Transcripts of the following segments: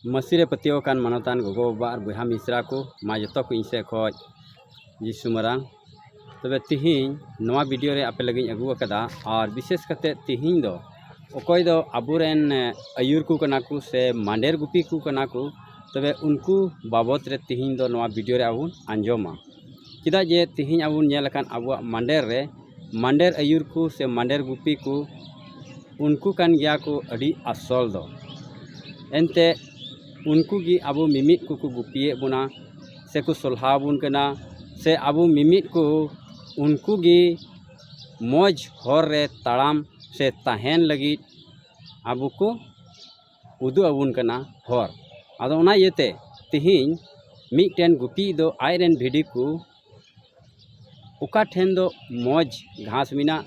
मसीरे पतियोकान मानतान गोगो बाबा और बहा मिश्रा को मा जो को इन से खोज जिसु मरांग तबे तिहिन नवा वीडियो रे आपे लगी अगू कदा और विशेष करते तिहिन दो अकोय दो अबुरेन आयुर को कना को से मांडेर गुपी को कना को तबे उनको बाबत रे तिहिन दो नवा वीडियो रे आबुन अंजोमा चिदा जे तिहिन आबुन नेलकान आबुआ मांडेर आयुर को से मांडेर गुपी को उनको कान गया को अड़ी असल दो एनते उनको गी अबु मिमित को गुपिए बुना से को सोल्हा बुन कना से अबु मिमित को उनको गी मौज हर रे ताड़ाम से तहन लगी अबु को उदु अबुन कना हर आदो ओना येते तिहिन मिटेन गुपी दो आयरन भिडी को उका ठेन दो मौज घास मिना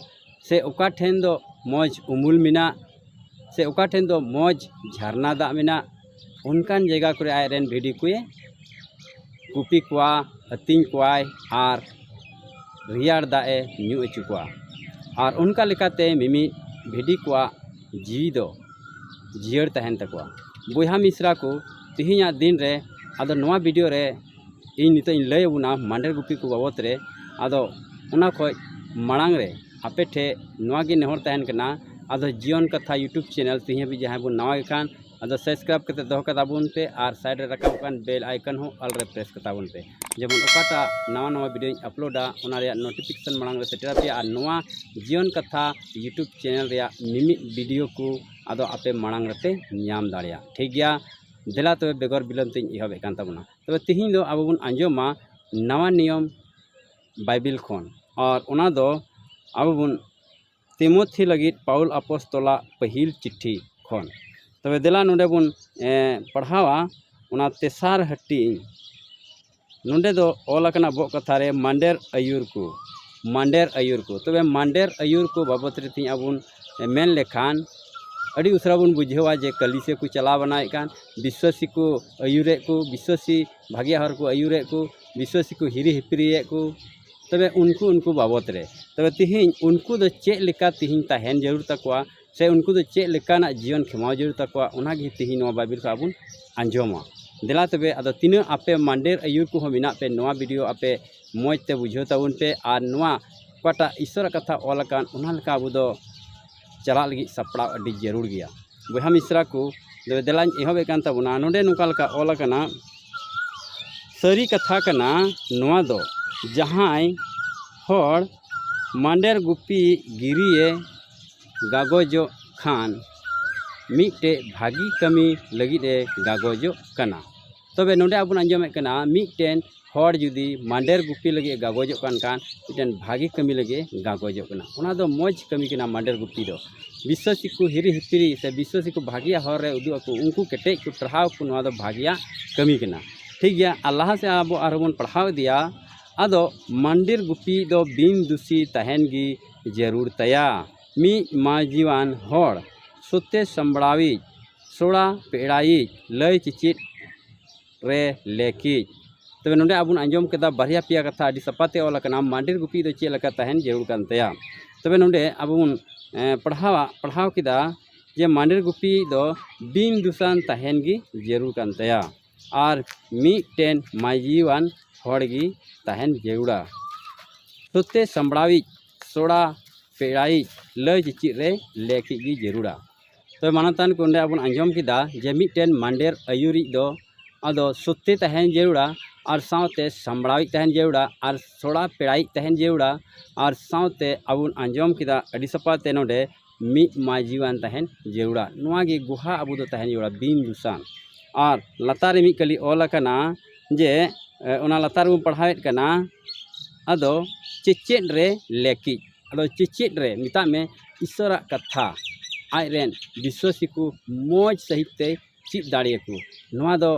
से उका ठेन दो मौज उमुल मिना से उका ठेन दो मौज झरना दा मिना उनकान जगह को आयरन भिडी को गुपी कोआ अतिंग कोआय और रियार दाए न्यू अचुकुआ और उनका लेकाते मिमी भिडी कोआ जीवी दो जियर तहन तकुआ बुहा मिश्रा को तिहिना दिन रे आदो नवा वीडियो रे इन नितो इन लय बुना मांडेर गुपी को बाबत रे आदो उना खोय मांग रे आपे ठे नवा गे नेहर तहन कना आदो जीवन कथा यूट्यूब चैनल तिहिया भी जहां बुन नवा कान आदो सब्सक्राइब करते दो कताबुन पे और साइड रे रकाब कान बेल आइकन हो ऑल रे प्रेस कताबुन पे जेबन ओकाटा नवा वीडियो अपलोडा ओना रे नोटिफिकेशन मांग रे सेटेरा पे और नवा जीवन कथा यूट्यूब चैनल रे मिमी वीडियो को आदो आपे मांग रते नाम दाड़िया ठीक गया दिला तो बेगर बिलम तीन इहबे कान ताबुना तबे तिहिन दो आबो बुन अंजोमा नवा नियम बाइबल खोन और ओना दो आबो बुन तिमोथी लगी पाउल अपोस्तला पहिल चिट्ठी खोन तबे दिला नोडे बुन पढ़ावा ओना तेसार हट्टी नोडे दो ओलकना बो कथा रे मांडेर आयुर को तबे मांडेर आयुर को बाबत रे ती आबुन मेन लेखान अड़ी उसरा बुन बुझेवा जे कलिसे को चला बनाए कान विश्वासी को आयुरे को विश्वासी भाग्या हर को आयुरे को विश्वासी को हिरी हिपरिए को तबे उनको बाबत रे तबे तिहिन उनको दो चे लेका तिहिन तहन जरूर तकवा से उनको दो चे लेकाना जीवन खेमाव जरूर तकवा उनागी तिहिन नवा बाइबल को आबुन अंजोमा दिला तबे आदो तीन आपे मांडेर आयुर को मिना पे नवा वीडियो आपे मौज ते बुझो ताबुन पे और नवा पटा ईश्वर कथा ओलकान उना लेका आबु दो चला लगी सपड़ा अड़ी जरूर गया बुहा मिश्रा को तबे दिलान एहबे कान ताबुना नोडे नुका लेका ओलकाना सरी कथा कना नवा दो जहां हर मांडेर गुपी गिरिए गागोजो खान मिटे भागी कमी लगी गागोजो कना तबे नोडे आबुन अंजमे कना मिटेन हर जुदी मांडेर गुपी लगे गागोजो कान मिटेन भागी कमी लगे गागोजो कना ओना दो मौज कमी कना मांडेर गुपी दो विश्वासी को हिरी हिपिरी से विश्वासी को भागिया हर रे उदु को उनको केटे को ट्रहाव को नवा दो भागिया कमी कना ठीक गया अल्लाह से आबो आरबन पढ़ाव दिया आदो मांडेर गुपी दो बिन दुसी तहन गी जरूर तया मी माजीवान हर सोते संबड़ावी सोड़ा पेड़ाई लय चिचित रे लेकी तबे नोडे आबुन अंजम केदा बारिया पिया कथा अडी सपाते ओलकना मांडेर गुपी दो चे लका तहन जरूर कान तया तबे नोडे आबुन पढ़ाव किदा जे मांडेर गुपी दो बिन दुसान तहन गी जरूर कान तया और मिटेन माजीवान हड़गी तहन जरूरा सोते संबड़ावी सोड़ा पेड़ाई लय चिचित रे लेकी गी जरूरा तो मानतान को अपन अंजम किदा जे मिटेन मांडेर आयुरी दो आदो सोते तहन जरूरा और सावते संबड़ावी तहन जरूरा और सोड़ा पेड़ाई तहन जरूरा और सावते अबुन अंजम किदा अड़ी सपाते नोडे मी माजीवान तहन जरूरा नुआगी गुहा अबु दो तहन जरूरा बिन दुसान और लतारे मी कली ओलकना जे ओना लतार बो पढ़ावेत कना आदो चिचित रे लेकी आदो चिचित रे मिता में ईश्वरा कथा आयरेन विश्वासी को मौज सहित ते चित दाड़िए को नवा दो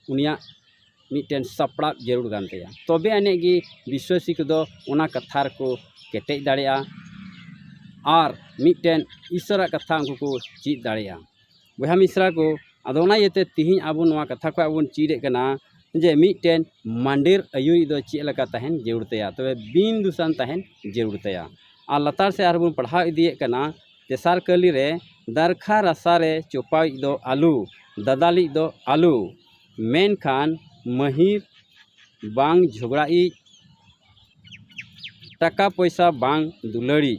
उनिया मिटेन सपड़ा जरूर गान तया तबे अने गी विश्वासी को दो ओना कथार को केटेज दाड़िया और मिटेन ईश्वरा कथा उनको को चित दाड़िया बुहा मिश्रा को आदो ओना येते तिहिन आबो नवा कथा को आबो चिरे कना जे मिटेन मांडेर आयुरी दो चे लका तहन जरूर तया तबे बिन दुसान तहन जरूर तया और लतार से आरबुन पढ़ाव इदिए कना तेसार कली रे दरखा रसा रे चोपाई दो आलू दादाली दो आलू मेनखान महिर बांग झगड़ाई टाका पैसा बांग दुलाड़ी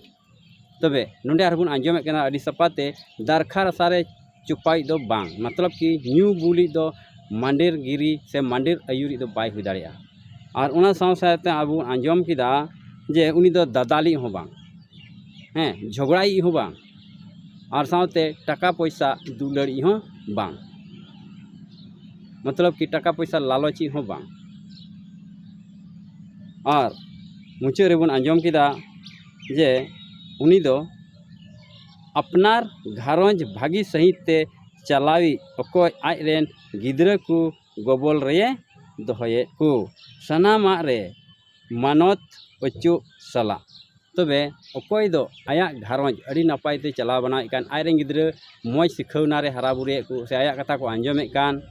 तबे नोंडे आरबुन आंजोमेत कना अडी सपाते दारखा रसारे चुपाई दो बांग मतलब कि न्यू बुली दो मांडेर गिरी से मांडेर आयुरी दो बाय हुई दाड़िया और उना साव साथे आबु आंजोम किदा जे उनी दो दादाली हो बांग हैं झगड़ाई हो बांग और साथे टाका पैसा दुलाड़ी हो बांग मतलब कि टाका पैसा लालची हो बांग और मुचे रेबुन आंजोम किदा जे उनी दो अपनार घारंज भागी सहित ते चलावी अकोय आजरेन गिद्रा को गोबल रे दोहये को सनामा रे मानत अचु सला तबे अकोय दो आया घारंज अड़ी नपाय ते चला बनाए कान आजरेन गिद्रा मौज सिखौना रे हराबुरे को से आया कथा को आंजोमे कान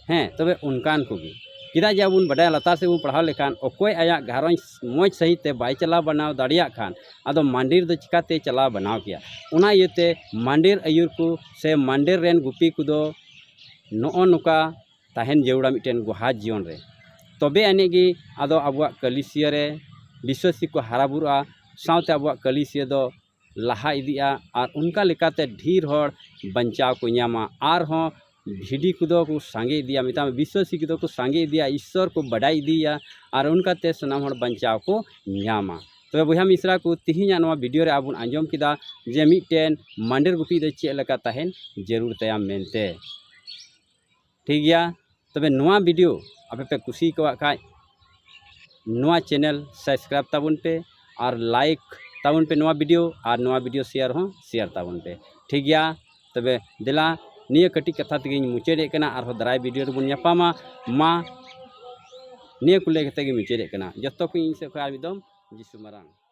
हैं तबे उनकान को भी किदा जाबुन बड़ा लतार से पढ़ाव लेखान अकोय आया घारंज मौज सहित ते बाय चला बनाव दाड़िया खान आदो मांडेर दो चिकाते चला बनाव किया उना इयते मांडेर आयुर को से मांडेर रेन गुपी को दो नो नुका ताहेन जेवड़ा मिटेन गुहा जीवन रे तबे अनेगी आदो अबुआ कलिसिया रे विश्वासी को हाराबुरा सावते अबुआ कलिसिया दो लहा इदिया और उनका लेकाते ढेर हर बंचाव को न्यामा आर हों भिडी कुदो को सांगे दिया मिता विश्वासी कुदो को सांगे दिया ईश्वर को बढ़ाई दिया और उनका ते सनाम हर बंचाव को न्यामा तो बुहा मिश्रा को तिहिना नवा वीडियो रे आबुन आंजोम किदा जे मिटेन मांडेर गुपी दो चे लका ताहेन जरूर तया मेनते ठीक गया तबे नवा वीडियो आपे पे खुशी को खाय नवा चैनल सब्सक्राइब ताबुन पे और लाइक ताबुन पे नवा वीडियो शेयर हो शेयर ताबुन पे ठीक गया तबे दिला निया कटी कथा तगे मुचेदे कना और दराय वीडियो रेबुन न्यापामा मा निया कुले कते मुचेदे कना जत्तो को इन से खा एकदम जिसु मरांग।